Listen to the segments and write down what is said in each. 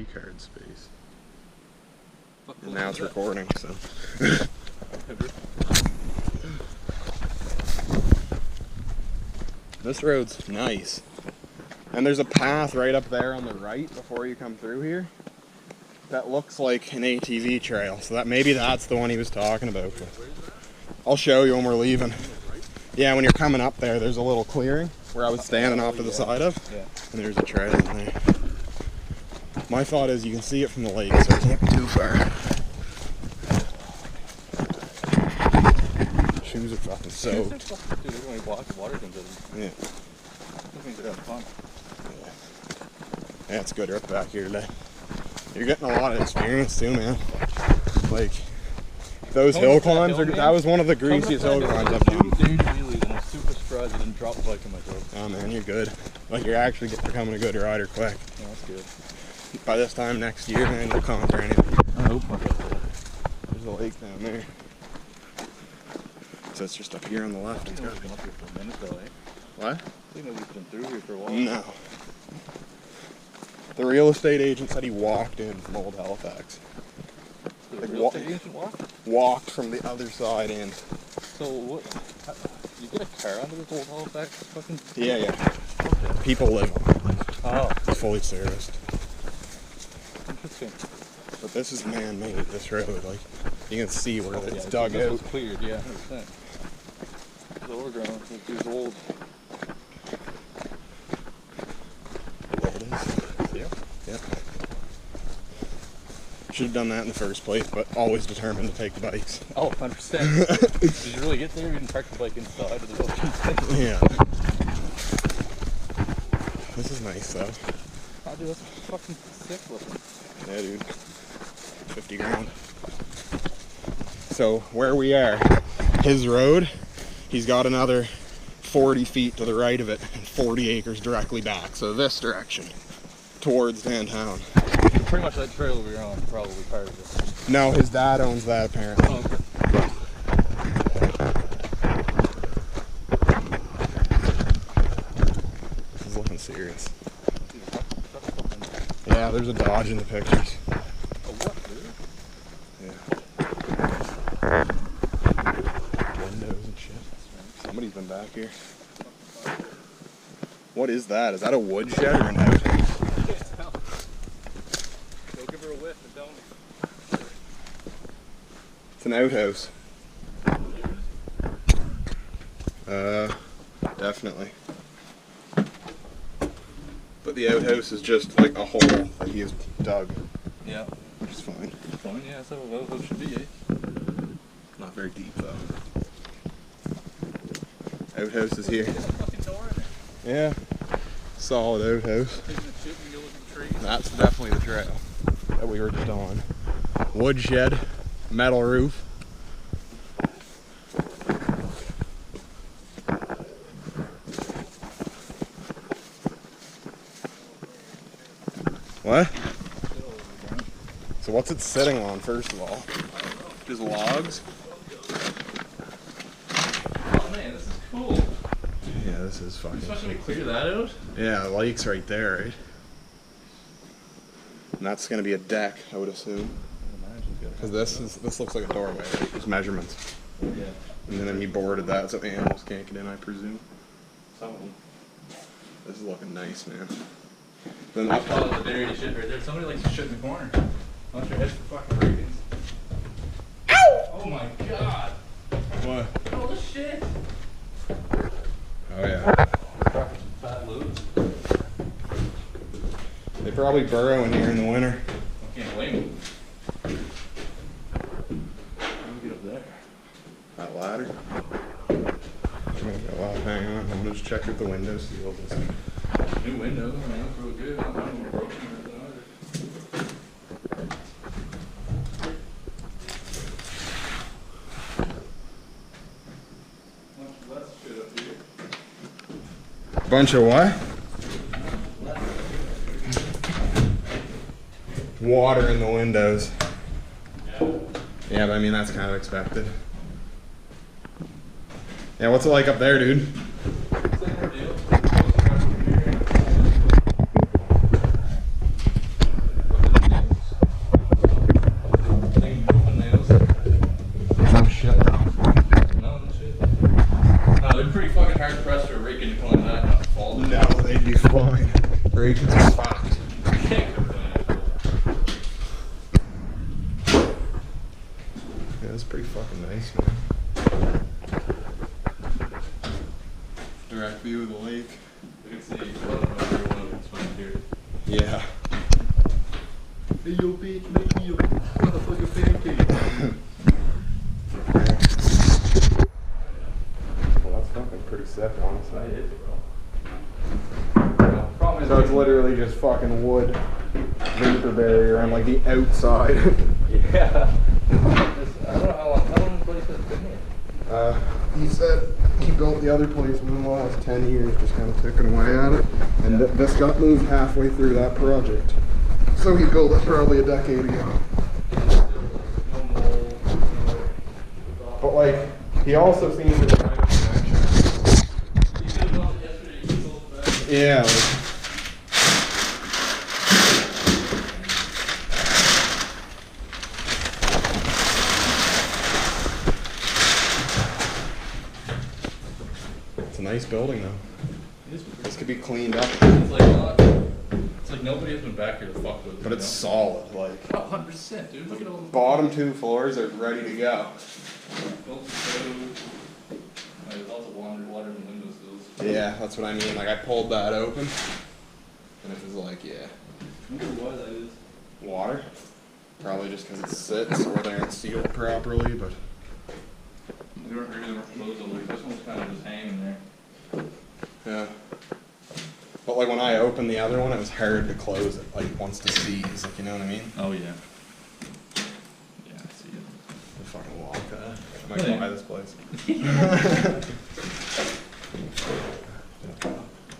SD card space. And now it's recording, so. This road's nice. And there's a path right up there on the right before you come through here that looks like an ATV trail. So that maybe that's the one he was talking about. But I'll show you when we're leaving. Yeah, when you're coming up there, there's a little clearing where I was standing off to the side of, and there's a trail in there. My thought is you can see it from the lake, so it can't be too far. Shoes are fucking soaked. Dude, they're going to walk, the water comes in. Yeah. That means they're having fun. Yeah, it's good right back here today. You're getting a lot of experience too, man. Like, those hill climbs, that was one of the greasiest hill climbs I've done. I'm super surprised I didn't drop the bike in my throat. Oh man, you're good. Like, you're actually becoming a good rider quick. Yeah, that's good. By this time next year, man, you'll conquer anything. I hope I get that. There's a lake down there. So it's just up here on the left. It's been up here for a minute though, eh? What? I think nobody's been through here for a while. No. The real estate agent said he walked in from Old Halifax. The real estate agent walked? Walked from the other side in. So what? You get a car under this Old Halifax fucking? Yeah, yeah. Okay. People live on it. Oh. It's fully serviced. Interesting. But this is man-made, this road. Like, you can see where it's yeah, dug this out. was cleared, yeah, 100%. The overground, these old. There it is. Yeah. Yep. Should have done that in the first place, but always determined to take the bikes. Oh, 100%. Did you really get there? You didn't park the bike inside of the building? Yeah. This is nice though. Oh, dude, that's fucking sick looking. Yeah, dude. 50 grand. So where we are, his road, he's got another 40 feet to the right of it and 40 acres directly back. So this direction, towards downtown. Pretty much that trail we were on, probably part of it. No, his dad owns that apparently. Oh, okay. This is looking serious. Yeah, there's a Dodge in the pictures. A what, dude? Yeah. Windows and shit. Somebody's been back here. What is that? Is that a wood shed or an outhouse? Go give her a whiff and tell me. It's an outhouse. Definitely. But the outhouse is just like a hole that he has dug. Yeah. Which is fine. Fine, yeah, that's how an outhouse should be, eh? Not very deep though. Outhouse is here. There's a fucking door in there. Yeah. Solid outhouse. Taking a shit and you look at the trees. That's definitely the trail that we were just on. Wood shed, metal roof. What? So what's it sitting on, first of all? Just logs? Oh man, this is cool. Yeah, this is fucking Especially when we clear that out. Yeah, the lake's right there, right? And that's gonna be a deck, I would assume. Because this looks like a doorway, right? There's measurements. Yeah. And then he boarded that so animals can't get in, I presume. Some of them. This is looking nice, man. Then I call it the buried shit right there. Somebody likes to shit in the corner. Unless your head's for fucking break-ins. Ow! Oh my god! what? Oh the shit! Oh yeah. Some fat loads. They probably burrow in here in the winter. I can't blame them. Let me get up there. That ladder. Hang on, I'm gonna just check out the window seals and stuff. New windows, man, that's real good. I don't know if we're broken or anything either. Much less shit up here. Bunch of what? Water in the windows. Yeah, but I mean, that's kind of expected. Yeah, what's it like up there, dude? pretty fucking nice, man. Direct view of the lake. You can see everyone of it's from here. Yeah. Hey yo bitch, make me a motherfucking pancake. Well, that's fucking pretty sick, honestly. That is, bro. Problem is, So it's literally just fucking wood vapor barrier on like the outside. yeah. I don't know how long the place has been here. He said he built the other place within the last 10 years, just kind of ticking away at it. And this got moved halfway through that project. So he built it probably a decade ago. No mold. But like, he also seems to kind of connection. Yeah. Like, it's a nice building though. This could be cleaned up. It's like nobody has been back here to fuck with. But it's solid, like. Oh, 100%, dude. Look at all the Bottom 2 floors are ready to go. built stove. Like, lots of water and window sills. Yeah, that's what I mean. Like I pulled that open, and it was like, yeah. I wonder why that is. Water. Probably just because it sits or they aren't sealed properly, but. They weren't closed over. This one's kind of just hanging there. Yeah. But like when I opened the other one, it was hard to close it. Like once to seize, like you know what I mean? Oh, yeah. Yeah, I see it. The fucking walk that. I might Really? buy this place.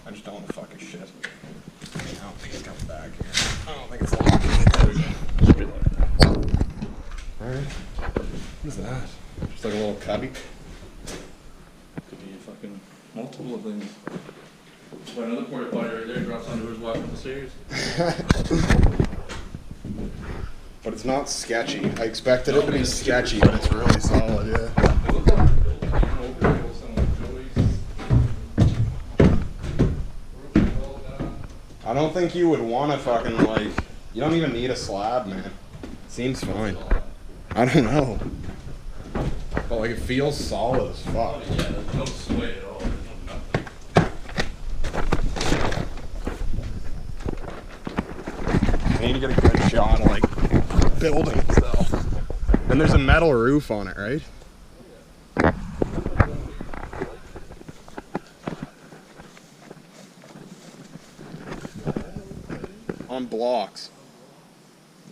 I just don't want to fuck his shit. I don't think it's got back here. I don't think it's locked. Alright. What is that? Just like a little cubby. Could be fucking multiple of things. Well, another porta potty right there drops onto his walk up the stairs. But it's not sketchy. I expected it to be sketchy, but it's really solid, yeah. It looks like it's built. You can overhaul some of the joists. I don't think you would want to fucking like. You don't even need a slab, man. Seems fine. I don't know. But like it feels solid as fuck. Yeah, there's no sway at all. There's no nothing. I need to get a good shot of like building itself. And there's a metal roof on it, right? On blocks.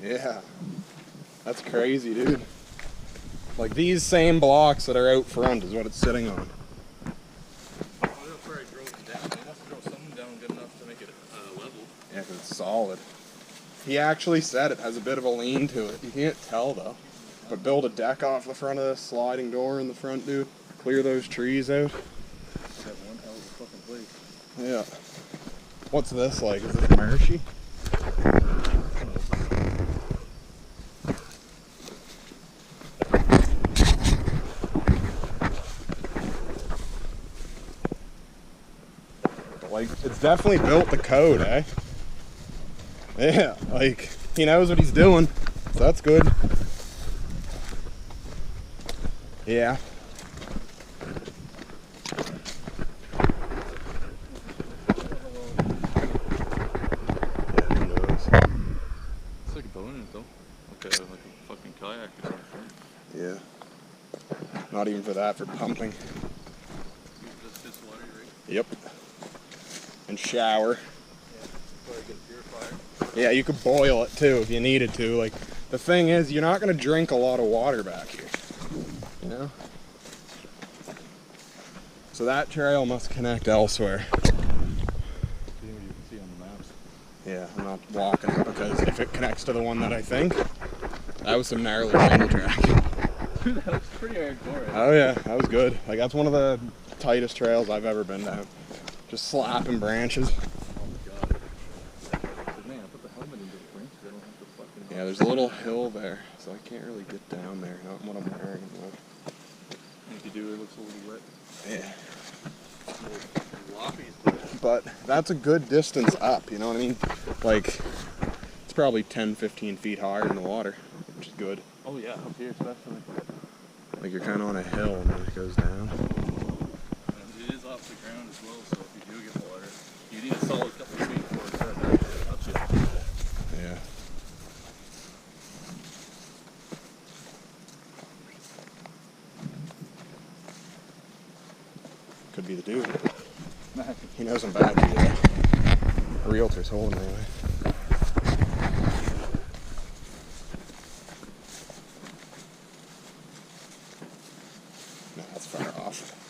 Yeah. That's crazy, dude. Like these same blocks that are out front is what it's sitting on. That's where I drove it down. They must have drove something down good enough to make it level. Yeah, 'cause it's solid. He actually said it has a bit of a lean to it. You can't tell though. But build a deck off the front of this sliding door in the front, dude. Clear those trees out. That one hell of a fucking place. Yeah. What's this like? Is this marshy? But like, it's definitely built the code, eh? Yeah, like, he knows what he's doing. So that's good. Yeah. It's like a boat in it though. Like a fucking kayak or something. Yeah. Not even for that, for pumping. Just this water, right? Yep. And shower. Yeah. Probably get a purifier. Yeah, you could boil it too if you needed to. Like, the thing is, you're not going to drink a lot of water back here. You know? So that trail must connect elsewhere. See what you can see on the maps. Yeah, I'm not walking it because if it connects to the one that I think, that was some gnarly single track. That was pretty hardcore. Oh yeah, that was good. Like that's one of the tightest trails I've ever been down. Just slapping branches. Oh my god. Man, I put the helmet into the branches. I don't have to fucking. Yeah, there's a little hill there, so I can't really get down there. Not what I'm wearing. If you do, it looks a little wet. Yeah. Loppies. But that's a good distance up, you know what I mean? Like, it's probably 10, 15 feet higher in the water, which is good. Oh yeah, up here especially. Like you're kind of on a hill and then it goes down. And it is off the ground as well, so if you do get water, you need a solid couple of feet before it starts up you. Yeah. Could be the dude. He knows I'm bad. A realtor told him anyway.